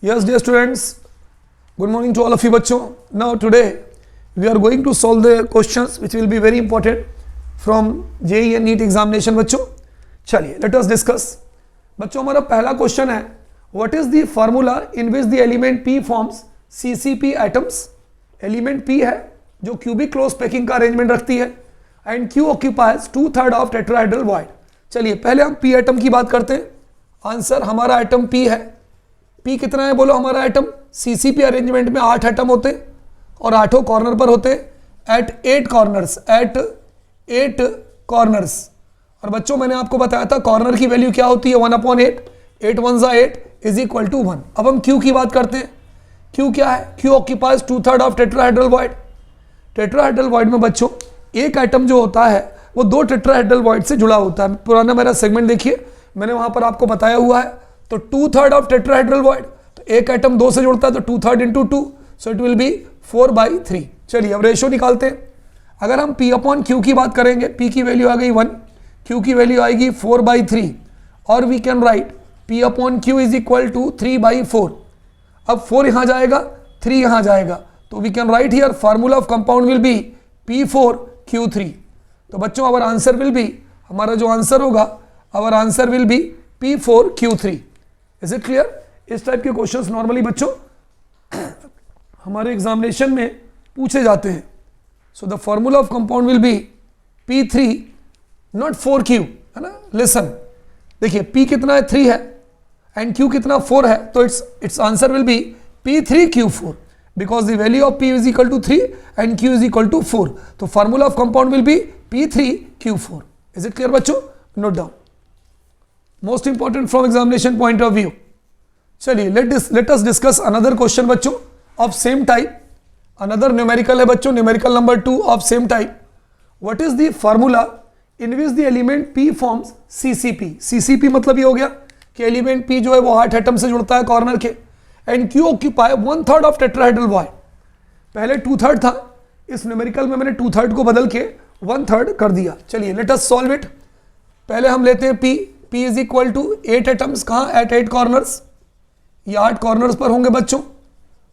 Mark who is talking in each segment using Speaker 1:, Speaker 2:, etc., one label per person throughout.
Speaker 1: Yes, dear students, good morning to all of you बच्चों. Now today we are going to solve the questions which will be very important from JEE and NEET examination बच्चों. चलिए let us discuss. बच्चों हमारा पहला question है what is the formula in which the element P forms CCP atoms. Element P है जो cubic close packing का arrangement रखती है and Q occupies 2/3 of tetrahedral void. चलिए पहले हम P एटम की बात करते हैं. आंसर हमारा एटम P है. P कितना है बोलो हमारा एटम. CCP अरेंजमेंट में 8 एटम होते हैं और 8 कॉर्नर पर होते हैं एट 8 कॉर्नर्स. और बच्चों मैंने आपको बताया था कॉर्नर की वैल्यू क्या होती है 1/8. 8 1 8 इज इक्वल टू 1. अब हम Q की बात करते हैं. Q क्या है. Q occupies 2/3 of tetrahedral void. Tetrahedral void में बच्चों एक एटम जो होता है वो 2 टेट्राहेड्रल वॉइड से जुड़ा होता है. पुराना मेरा सेगमेंट देखिए, मैंने वहां पर आपको बताया हुआ है. तो 2/3 ऑफ टेट्राहेड्रल वॉइड, तो एक एटम 2 से जुड़ता है तो 2/3 into 2, so it will B 4/3. चलिए अब रेशियो निकालते हैं. अगर हम P/Q की बात करेंगे, P की वैल्यू आ गई 1, Q की वैल्यू आएगी 4/3 और we can write P/Q is equal to 3/4. अब 4 यहां जाएगा, 3 यहां जाएगा, तो we can write here formula of compound will be P4Q3. तो बच्चों आवर आंसर विल बी, हमारा जो आंसर होगा our answer will be P4Q3. Is it clear. इस टाइप के क्वेश्चंस नॉर्मली बच्चों हमारे एग्जामिनेशन में पूछे जाते हैं. So the formula of compound will be P3 not 4Q, है ना. लिसन, देखिए P कितना है 3 है एंड Q कितना 4 है, तो it's answer will B P3Q4 because the value of P is equal to 3 and Q is equal to 4. तो formula of compound will be P3Q4. Is it clear बच्चों. Note down. Most important from examination point of view. चलिए let us discuss another question बच्चों of same type. Another numerical है बच्चों, numerical number 2 of same type. What is the formula in which the element P forms CCP. CCP मतलब ये हो गया कि element P जो है वो 8 एटम से जुड़ता है कॉर्नर के and Q occupy 1/3 of tetrahedral void. पहले 2/3 था, इस न्यूमेरिकल में मैंने 2/3 को बदल के 1/3 कर दिया. चलिए लेट अस सॉल्व इट. पहले हम लेते हैं P is equal to 8 atoms. कहाँ एट 8 कॉर्नर्स. ये 8 कॉर्नर्स पर होंगे बच्चों.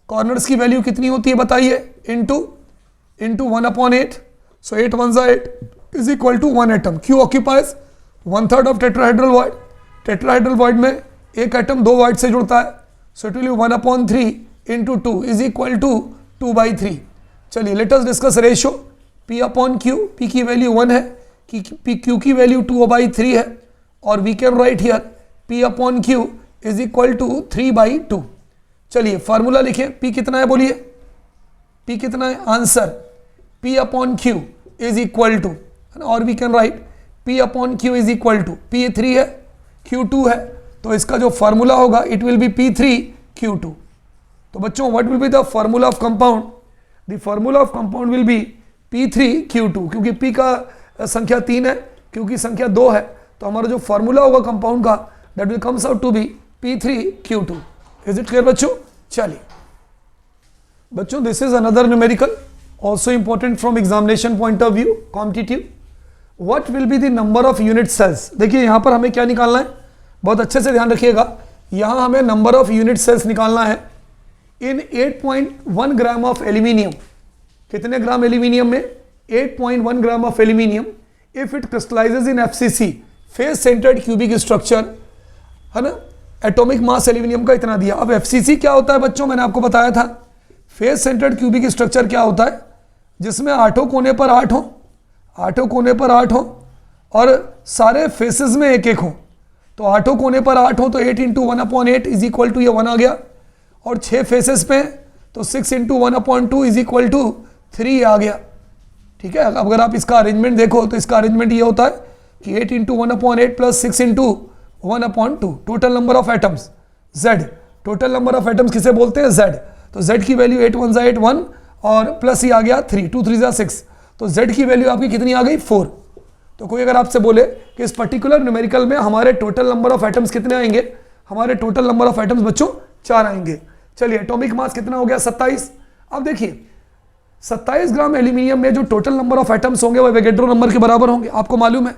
Speaker 1: कॉर्नर्स की वैल्यू कितनी होती है बताइए. Into 1/8. So 8 1 8 is equal to 1 atom. Q occupies 1/3 of tetrahedral void. Tetrahedral void में एक एटम 2 वॉइड से जुड़ता है, so it will be 1/3 into 2 is equal to 2/3. चलिए let us discuss ratio. P/Q, P की वैल्यू 1 है, Q की value 2/3 है और we can write here P/Q is equal to 3/2. चलिए फार्मूला लिखें. P कितना है बोलिए. P कितना है. Answer P/Q is equal to, और we can write P/Q is equal to, P 3 है Q 2 है, तो इसका जो फार्मूला होगा इट विल बी P3Q2. तो बच्चों what will be the formula of compound. The formula of compound will be P3Q2. क्योंकि P का संख्या 3 है, Q की संख्या 2 है, तो हमारा जो फार्मूला होगा कंपाउंड का that will comes out to be P3Q2. Is it clear बच्चों. चलिए बच्चों this is another numerical also important from examination point of view competitive. What will be the number of unit cells. देखिए यहां पर हमें क्या निकालना है, बहुत अच्छे से ध्यान रखिएगा. यहां हमें नंबर ऑफ यूनिट सेल्स निकालना है इन 8.1 ग्राम ऑफ एल्यूमिनियम. कितने ग्राम एल्यूमिनियम में. 8.1 gram of aluminium if it crystallises in FCC face centred cubic structure, है ना. एटॉमिक मास एल्यूमिनियम का इतना दिया. अब FCC क्या होता है बच्चों, मैंने आपको बताया था. फेस सेंटर्ड क्यूबिक स्ट्रक्चर क्या होता है, जिसमें 8 कोने पर 8 हो, 8 कोने पर 8 हो और सारे फेसेस में एक एक हो. तो 8 कोने पर 8 हो तो 8 इंटू 1/8 इज इक्वल टू ये 1 आ गया. और 6 फेसेस पे तो 6 इंटू 1/2 इज इक्वल टू 3 आ गया. ठीक है. अगर आप इसका अरेंजमेंट देखो तो इसका अरेंजमेंट ये होता है कि 8 into 1/8 plus 6 into 1/2. Total number of atoms Z. Total number of atoms किसे बोलते हैं Z. तो Z की वैल्यू 8 1 8 1 और प्लस ही आ गया 3, 2 3 6, तो Z की वैल्यू आपकी कितनी आ गई 4. तो कोई अगर आपसे बोले कि इस पर्टिकुलर न्यूमेरिकल में हमारे टोटल नंबर ऑफ एटम्स कितने आएंगे, हमारे टोटल नंबर ऑफ एटम्स बच्चों 4 आएंगे. चलिए एटॉमिक मास कितना हो गया 27. अब देखिए 27 ग्राम एल्यूमिनियम में जो टोटल नंबर ऑफ एटम्स होंगे वो एवोगैड्रो नंबर के बराबर होंगे. आपको मालूम है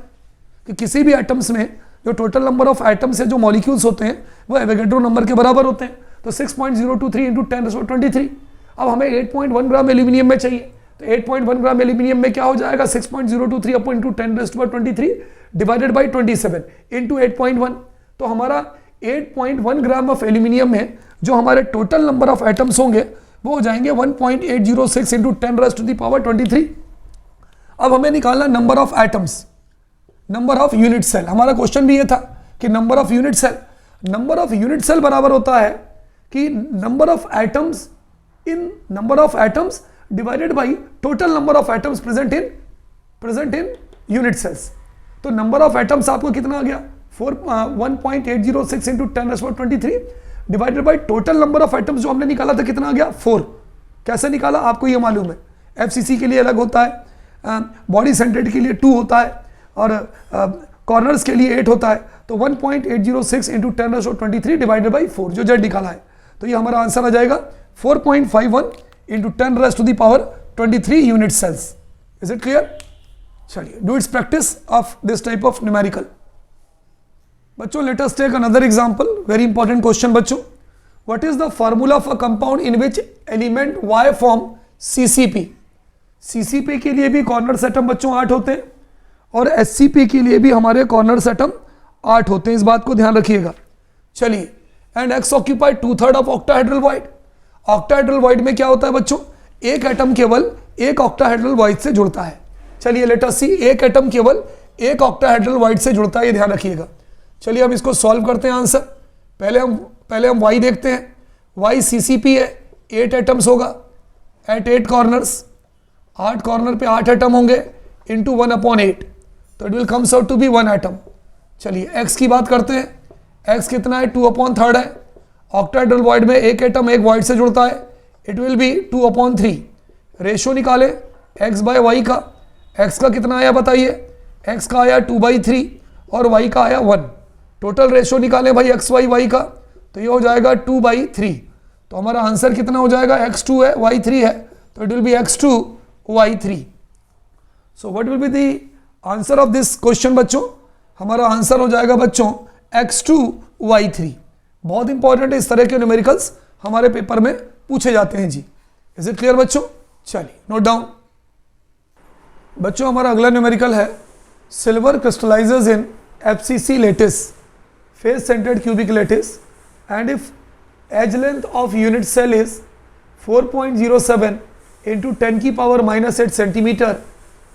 Speaker 1: कि किसी भी एटम्स में जो टोटल नंबर ऑफ एटम्स है, जो मॉलिक्यूल्स होते हैं, वो एवोगैड्रो नंबर के बराबर होते हैं. तो 6.023 इंटू 10⁻23। अब हमें 8.1 ग्राम एल्यूमिनियम में चाहिए, तो 8.1 ग्राम एल्यूमिनियम में क्या हो जाएगा, 6.023 upon into 10⁻23 divided by 27 into 8.1। तो हमारा 8.1 ग्राम ऑफ एल्यूमिनियम में जो हमारे टोटल नंबर ऑफ एटम्स होंगे वो हो जाएंगे 1.806 इंटू 10⁻23। अब हमें निकालना number of atoms, number of unit cell. हमारा क्वेश्चन भी ये था कि number of unit cell, number of unit cell बराबर होता है कि number of atoms in number of atoms divided by total number of atoms present in unit cells. तो नंबर ऑफ एटम्स आपको कितना आ गया, 1.806 into 10⁻23 divided by total number of atoms जो हमने निकाला था कितना आ गया, 4। कैसे निकाला आपको ये मालूम है, एफसीसी के लिए अलग होता है, बॉडी सेंटर्ड के लिए 2 होता है और कॉर्नर्स के लिए 8 होता है। तो 1.806 इंटू 10⁻23 डिवाइडेड बाई 4 जो जेड निकाला है, तो ये हमारा आंसर आ जाएगा 4.51 इंटू 10⁻23 unit cells. Is it clear? चलिए do its practice of this type of numerical. बच्चों let us take another example, very important question बच्चों। What is the formula of a compound in which element Y form CCP? CCP के लिए भी corner atom बच्चों 8 होते हैं और SCP के लिए भी हमारे कॉर्नर एटम 8 होते हैं, इस बात को ध्यान रखिएगा। चलिए, and X occupied 2/3 of octahedral void. Octahedral void में क्या होता है बच्चों, एक एटम केवल एक ऑक्टाहेड्रल वॉइड से जुड़ता है। चलिए लेट अस सी, एक एटम केवल एक ऑक्टाहेड्रल वॉइड से जुड़ता है, ये ध्यान रखिएगा। चलिए हम इसको सॉल्व करते हैं आंसर। पहले हम Y देखते हैं। Y CCP है, 8 एटम्स होगा एट 8 कॉर्नर्स, 8 कॉर्नर पे 8 एटम होंगे इंटू 1/8, तो it will comes out to be 1 atom. चलिए X की बात करते हैं, X कितना है, 2/3 है। ऑक्टाहेड्रल वॉइड में एक एटम एक वॉइड से जुड़ता है, इट विल बी 2/3। रेशो निकाले X बाय Y का, X का कितना आया बताइए, X का आया 2/3 और Y का आया 1। टोटल रेशो निकालें भाई XY का, तो ये हो जाएगा 2/3। तो हमारा आंसर कितना हो जाएगा, X2 है Y3 है, तो it will B X2 Y3। So what will be the answer of this question बच्चों, हमारा आंसर हो जाएगा बच्चों X2 Y3। बहुत इंपॉर्टेंट है, इस तरह के न्यूमेरिकल्स हमारे पेपर में पूछे जाते हैं जी। इज इट क्लियर बच्चों? चलिए नोट डाउन। बच्चों हमारा अगला न्यूमेरिकल है, silver crystallises in FCC lattice, face centered cubic lattice, and if edge length of unit cell is 4.07 into 10 की power -8 centimeter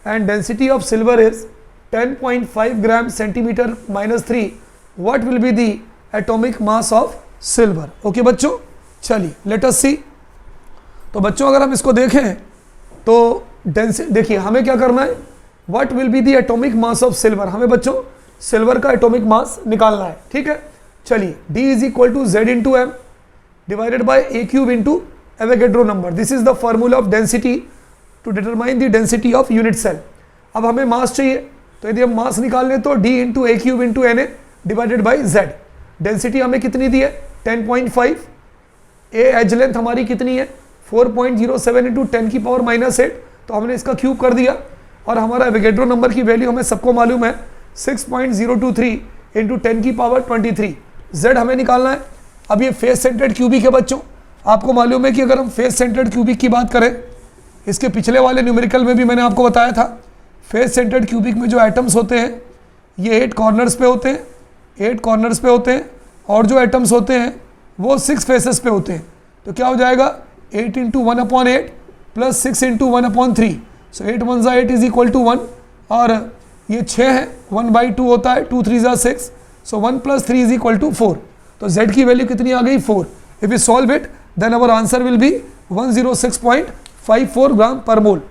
Speaker 1: and density of silver is 10.5 gram centimeter -3, what will be the atomic mass of silver? Okay बच्चों, चलिए let us सी। तो बच्चों अगर हम इसको देखें तो डेंसिटी, देखिए हमें क्या करना है, what will be the atomic mass of silver, हमें बच्चों सिल्वर का एटॉमिक मास निकालना है, ठीक है। चलिए D is equal to Z into M divided by A³ into Avogadro number. This is the formula of density to determine the density of unit cell. अब हमें मास चाहिए, तो यदि हम मास निकाल लें तो D into A³ into Na divided by Z। Density हमें कितनी दी है, 10.5। ए एज लेंथ हमारी कितनी है, 4.07 इंटू 10 की पावर -8, तो हमने इसका क्यूब कर दिया। और हमारा एवोगैड्रो नंबर की वैल्यू हमें सबको मालूम है 6.023 इंटू 10 की पावर 23। Z हमें निकालना है। अब ये फेस सेंटर्ड क्यूबिक है बच्चों, आपको मालूम है कि अगर हम फेस सेंटर्ड क्यूबिक की बात करें, इसके पिछले वाले न्यूमेरिकल में भी मैंने आपको बताया था, फेस सेंटर्ड क्यूबिक में जो एटम्स होते हैं ये 8 कॉर्नर्स पे होते हैं, 8 कॉर्नर्स पे होते हैं, और जो एटम्स होते हैं वो 6 फेसेस पे होते हैं। तो क्या हो जाएगा, 8 into 1/8 plus 6 into 1/3, so 8 1 8 is equal to 1, और ये 6 है, 1/2 होता है, 2 3 6, सो 1 + 3 इज इक्वल टू 4। तो Z की वैल्यू कितनी आ गई, 4। If you solve it then our answer will be 106.54 gram per mole.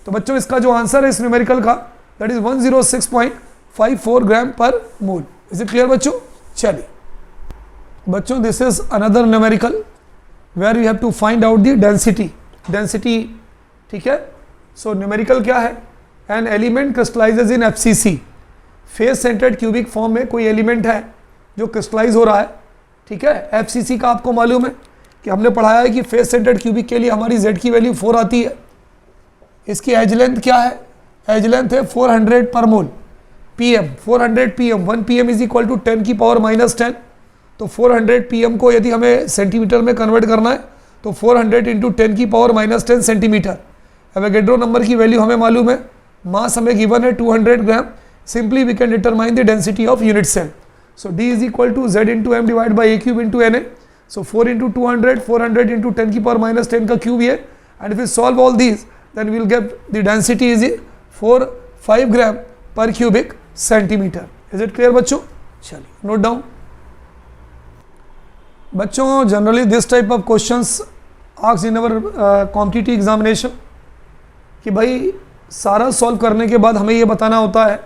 Speaker 1: तो बच्चों इसका जो आंसर है इस न्यूमेरिकल का, that is 106.54 gram per mole. Is it clear बच्चों? चलिए बच्चों, this is another numerical where you have to find out the density, ठीक है। सो न्यूमेरिकल क्या है, an element crystallizes in FCC, face centred cubic form में कोई element है जो क्रिस्टलाइज हो रहा है, ठीक है। FCC का आपको मालूम है कि हमने पढ़ाया है कि फेस सेंटर्ड क्यूबिक के लिए हमारी Z की वैल्यू 4 आती है। इसकी एज लेंथ क्या है, एज लेंथ है 400 per mole PM, 400 PM, 1 PM is equal to 10 की पावर -10, तो 400 pm को यदि हमें सेंटीमीटर में कन्वर्ट करना है तो 400 इंटू 10 की पावर -10 सेंटीमीटर। एवोगैड्रो नंबर की वैल्यू हमें मालूम है, मास हमें गिवन है 200 gram. Simply we can determine the density of unit cell. So D is equal to Z into M divide by A cube into Na। So 4 into 200, 400 into 10 की power -10 का cube ये, and if you solve all these then we will get the density is 4-5 gram per cubic centimetre. Is it clear बच्चों? चलिए note down. बच्चों generally this type of questions asked in our competitive examination कि भाई सारा solve करने के बाद हमें ये बताना होता है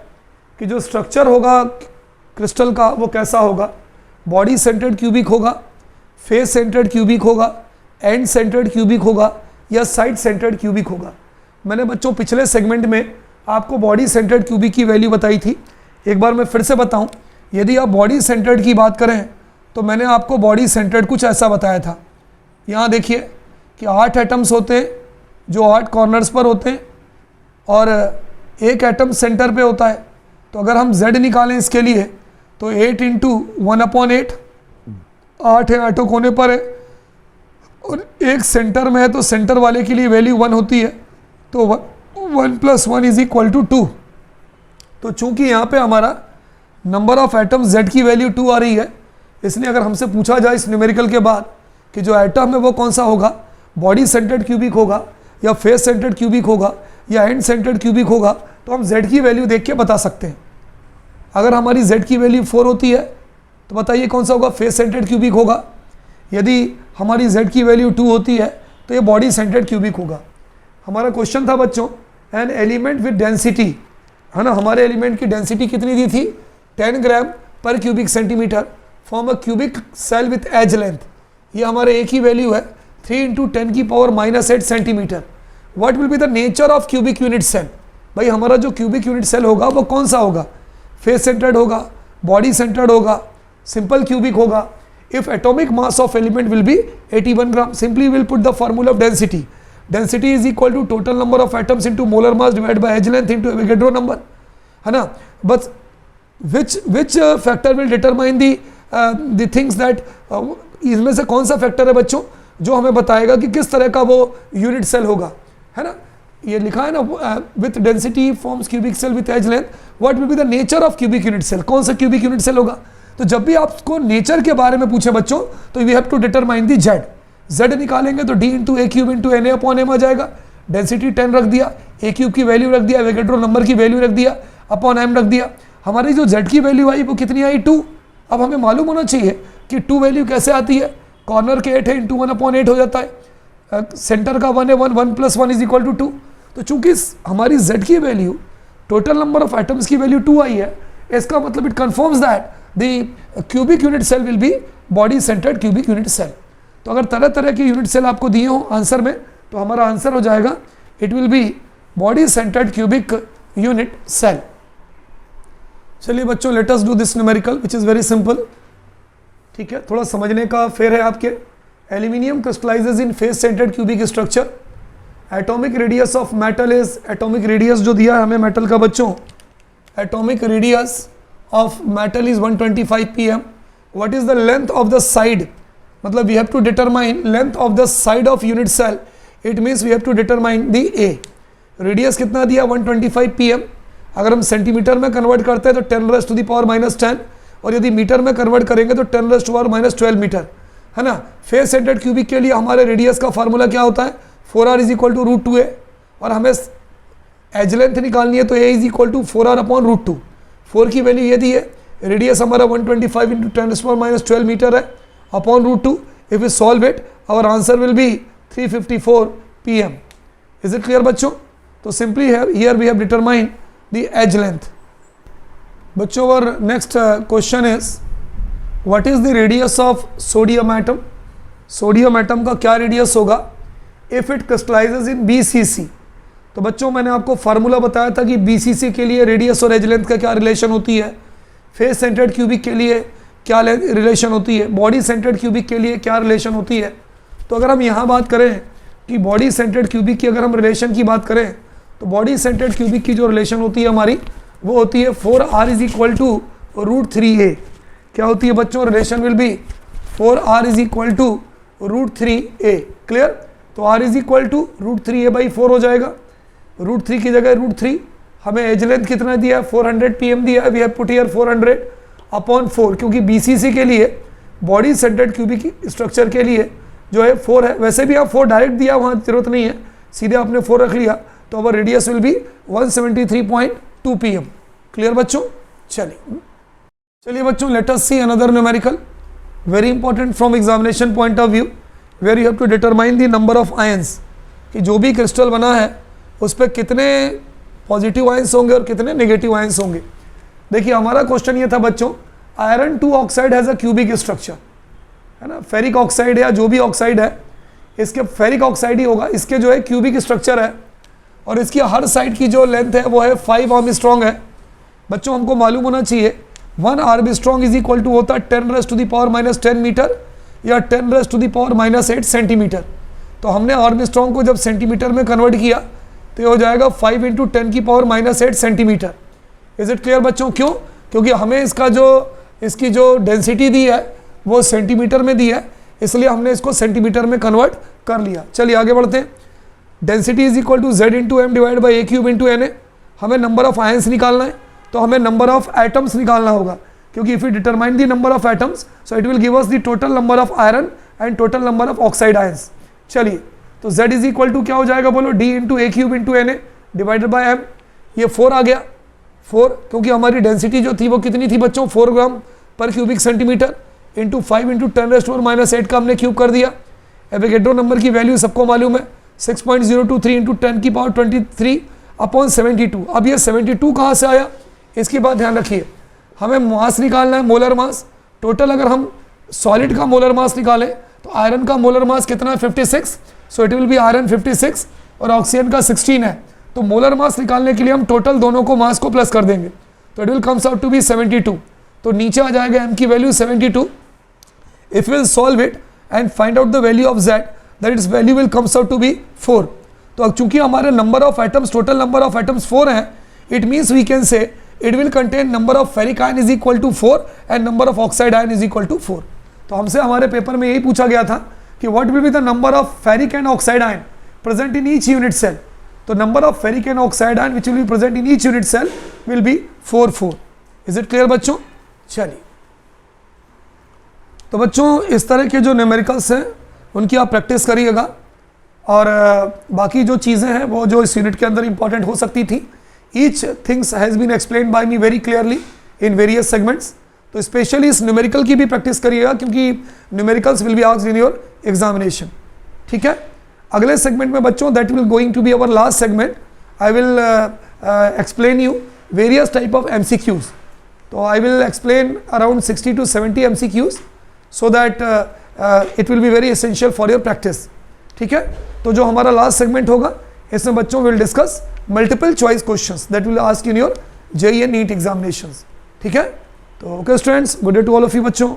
Speaker 1: कि जो स्ट्रक्चर होगा क्रिस्टल का वो कैसा होगा, बॉडी सेंटर्ड क्यूबिक होगा, फेस सेंटर्ड क्यूबिक होगा, एंड सेंटर्ड क्यूबिक होगा, या साइड सेंटर्ड क्यूबिक होगा। मैंने बच्चों पिछले सेगमेंट में आपको बॉडी सेंटर्ड क्यूबिक की वैल्यू बताई थी, एक बार मैं फिर से बताऊं। यदि आप बॉडी सेंटर्ड की बात करें तो मैंने आपको बॉडी सेंटर्ड कुछ ऐसा बताया था। यहाँ देखिए कि 8 एटम्स होते हैं जो 8 कॉर्नर्स पर होते हैं और एक एटम सेंटर पे होता है। तो अगर हम Z निकालें इसके लिए तो 8 इंटू 1/8, 8 है, 8 कोने पर है और एक सेंटर में है तो सेंटर वाले के लिए वैल्यू 1 होती है, तो 1 + 1 इज इक्वल टू 2। तो चूंकि यहाँ पे हमारा नंबर ऑफ एटम Z की वैल्यू 2 आ रही है, इसलिए अगर हमसे पूछा जाए इस न्यूमेरिकल के बाद कि जो एटम है वो कौन सा होगा, बॉडी सेंटर्ड क्यूबिक होगा या फेस सेंटर्ड क्यूबिक होगा या एंड सेंटर्ड क्यूबिक होगा, तो हम Z की वैल्यू देख के बता सकते हैं। अगर हमारी Z की वैल्यू 4 होती है तो बताइए कौन सा होगा, फेस सेंटर्ड क्यूबिक होगा। यदि हमारी Z की वैल्यू 2 होती है तो ये बॉडी सेंटर्ड क्यूबिक होगा। हमारा क्वेश्चन था बच्चों, एन एलिमेंट विद डेंसिटी, है ना, हमारे एलिमेंट की डेंसिटी कितनी दी थी, 10 gram per cubic centimetre, form a cubic cell with edge length. ये हमारे एक ही वैल्यू है 3 इंटू 10 की power -8 centimetre. What will be the nature of cubic unit cell? भाई हमारा जो क्यूबिक यूनिट सेल होगा वो कौन सा होगा, फेस सेंटर्ड होगा, बॉडी सेंटर्ड होगा, सिंपल क्यूबिक होगा। If atomic mass of element will be 81 gram, simply will put the formula of density. Density is equal to total number of atoms into molar mass divide by edge length into Avogadro number, है ना। But which factor will determine the things that इसमें से कौन सा factor है बच्चों जो हमें बताएगा कि किस तरह का वो यूनिट सेल होगा, है ना। ये लिखा है ना, with density forms cubic cell with edge length, what will be the nature of cubic unit cell, कौन सा क्यूबिक यूनिट सेल होगा। तो जब भी आपको नेचर के बारे में पूछे बच्चों तो we have to determine the Z निकालेंगे तो D into A cube into Na upon M आ जाएगा। डेंसिटी 10 रख दिया, A क्यूब की वैल्यू रख दिया, एवोगैड्रो नंबर की वैल्यू रख दिया, अपॉन M रख दिया। हमारी जो Z की वैल्यू आई वो कितनी आई, 2। अब हमें मालूम होना चाहिए कि 2 वैल्यू कैसे आती है, कॉर्नर के 8 है इंटू 1/8 हो जाता है, सेंटर का 1 है, 1 + 1 इज इक्वल टू 2। तो चूंकि हमारी Z की value total number of atoms की वैल्यू 2 आई है, इसका मतलब it confirms that the cubic unit cell will be body centred cubic unit cell. तो अगर तरह तरह के यूनिट सेल आपको दिए हो आंसर में तो हमारा आंसर हो जाएगा it will be body centred cubic unit cell. चलिए बच्चों, let us do this numerical which is very simple. ठीक है, थोड़ा समझने का फेर है आपके। Aluminium crystallizes in face centred cubic structure. Atomic radius of metal is, atomic radius जो दिया है हमें मेटल का बच्चों, atomic radius of metal is 125 pm। What is the length of the side, मतलब we have to determine length of the side of unit cell, it means we have to determine the a. Radius कितना दिया, 125 pm। अगर हम centimetre में convert करते हैं तो 10⁻⁻10, और यदि मीटर में कन्वर्ट करेंगे तो 10⁻⁻12 मीटर, है ना। फेस सेंटर्ड क्यूबिक के लिए हमारे रेडियस का फार्मूला क्या होता है, 4r is equal to √2a, और हमें एज लेंथ निकालनी है तो a is equal to 4r upon √2। 4 की वैल्यू ये दी है, रेडियस हमारा 125 इंटू 10⁻12 मीटर है upon √2। If you solve it our answer will be 354 pm। Is it clear बच्चों? तो simply here we have determine the edge length. बच्चों, our next question is what is the radius of sodium atom? Sodium atom का क्या radius होगा if it crystallizes in BCC? तो बच्चों मैंने आपको फार्मूला बताया था कि BCC के लिए रेडियस और एज लेंथ का क्या रिलेशन होती है, फेस सेंटर्ड क्यूबिक के लिए क्या रिलेशन होती है, बॉडी सेंटर्ड क्यूबिक के लिए क्या रिलेशन होती है। तो अगर हम यहाँ बात करें कि बॉडी सेंटर्ड क्यूबिक की अगर हम रिलेशन की बात करें तो बॉडी सेंटर्ड क्यूबिक की जो रिलेशन होती है हमारी वो होती है 4r is equal to √3a। क्या होती है बच्चों, relation will be 4r is equal to √3a। Clear, तो r is equal to √3a/4 हो जाएगा। √3 की जगह √3, हमें एज लेंथ कितना दिया है, 400 pm दिया है, वी हैव पुट हियर 400/4, क्योंकि BCC के लिए बॉडी सेंटर्ड क्यूबिक स्ट्रक्चर के लिए जो है 4 है। वैसे भी आप 4 डायरेक्ट दिया, वहाँ जरूरत नहीं है, सीधे आपने 4 रख लिया, तो our radius will be 173.2 pm। Clear बच्चों, चलिए बच्चों, let us see another numerical very important from examination point of view, where you have to determine the number of ions, कि जो भी क्रिस्टल बना है उस पर कितने पॉजिटिव आयंस होंगे और कितने नेगेटिव आयंस होंगे। देखिए हमारा क्वेश्चन ये था बच्चों, iron 2 oxide has a cubic structure, है ना, फेरिक ऑक्साइड या जो भी ऑक्साइड है, इसके फेरिक ऑक्साइड ही होगा, इसके जो है क्यूबिक स्ट्रक्चर है और इसकी हर साइड की जो लेंथ है वो है 5 आर्मस्ट्रॉन्ग है। बच्चों हमको मालूम होना चाहिए 1 आर्मस्ट्रॉन्ग इज इक्वल टू होता है 10⁻⁻10 मीटर या 10⁻⁻8 सेंटीमीटर। तो हमने आर्मस्ट्रॉन्ग को जब सेंटीमीटर में कन्वर्ट किया तो ये हो जाएगा 5 × 10⁻8 सेंटीमीटर। इज इट क्लियर बच्चों? क्यों? क्योंकि हमें इसकी जो डेंसिटी दी है वो सेंटीमीटर में दी है, इसलिए हमने इसको सेंटीमीटर में कन्वर्ट कर लिया। चलिए आगे बढ़ते हैं। Density is equal to Z/m/a³ × Na। हमें नंबर ऑफ आयंस निकालना है, तो हमें नंबर ऑफ एटम्स निकालना होगा, क्योंकि if you determine the number of atoms so it will give us the total number of iron and total number of oxide ions. चलिए, तो Z इज इक्वल टू क्या हो जाएगा बोलो, D/a³ × Na divided by m। ये 4 आ गया, 4, क्योंकि हमारी डेंसिटी जो थी वो कितनी थी बच्चों, 4 ग्राम पर क्यूबिक सेंटीमीटर, इंटू 5 × 10⁻⁻8 का हमने क्यूब कर दिया। एवोगैड्रो नंबर की वैल्यू सबको मालूम है 6.023 × 10⁻23/72। अब ये 72 कहाँ से आया, इसकी बात ध्यान रखिए। हमें मास निकालना है, मोलर मास। टोटल अगर हम सॉलिड का मोलर मास निकालें तो आयरन का मोलर मास कितना है, 56, सो इट विल बी आयरन 56 और ऑक्सीजन का 16 है। तो मोलर मास निकालने के लिए हम टोटल दोनों को मास को प्लस कर देंगे, तो it will comes out to be 72। तो नीचे आ जाएगा m की वैल्यू 72। If will solve it and find out the value of Z, that its value will comes out to be 4। तो अब चूंकि हमारे number of atoms, total number of atoms 4 हैं, it means we can say it will contain number of ferric ion is equal to 4 and number of oxide ion is equal to 4। तो हमसे हमारे paper में यही पूछा गया था कि what will be the number of ferric and oxide ion present in each unit cell. तो number of ferric and oxide ion which will be present in each unit cell will be 4। Is it clear बच्चों? चलिए, तो बच्चों इस तरह के जो numericals हैं उनकी आप प्रैक्टिस करिएगा, और बाकी जो चीज़ें हैं वो जो इस यूनिट के अंदर इंपॉर्टेंट हो सकती थी, each things has been explained by me very clearly in various segments. तो स्पेशली इस न्यूमेरिकल की भी प्रैक्टिस करिएगा, क्योंकि numericals will be asked in your examination. ठीक है, अगले सेगमेंट में बच्चों, that will going to be our last segment, I will explain you various type of MCQs। तो I will explain around 60 to 70 MCQs so that it will be very essential for your practice। ठीक है, तो जो हमारा last segment होगा इसमें बच्चों will discuss multiple choice questions that will ask in your JEE and NEET examinations. ठीक है, तो okay students, good day to all of you बच्चों।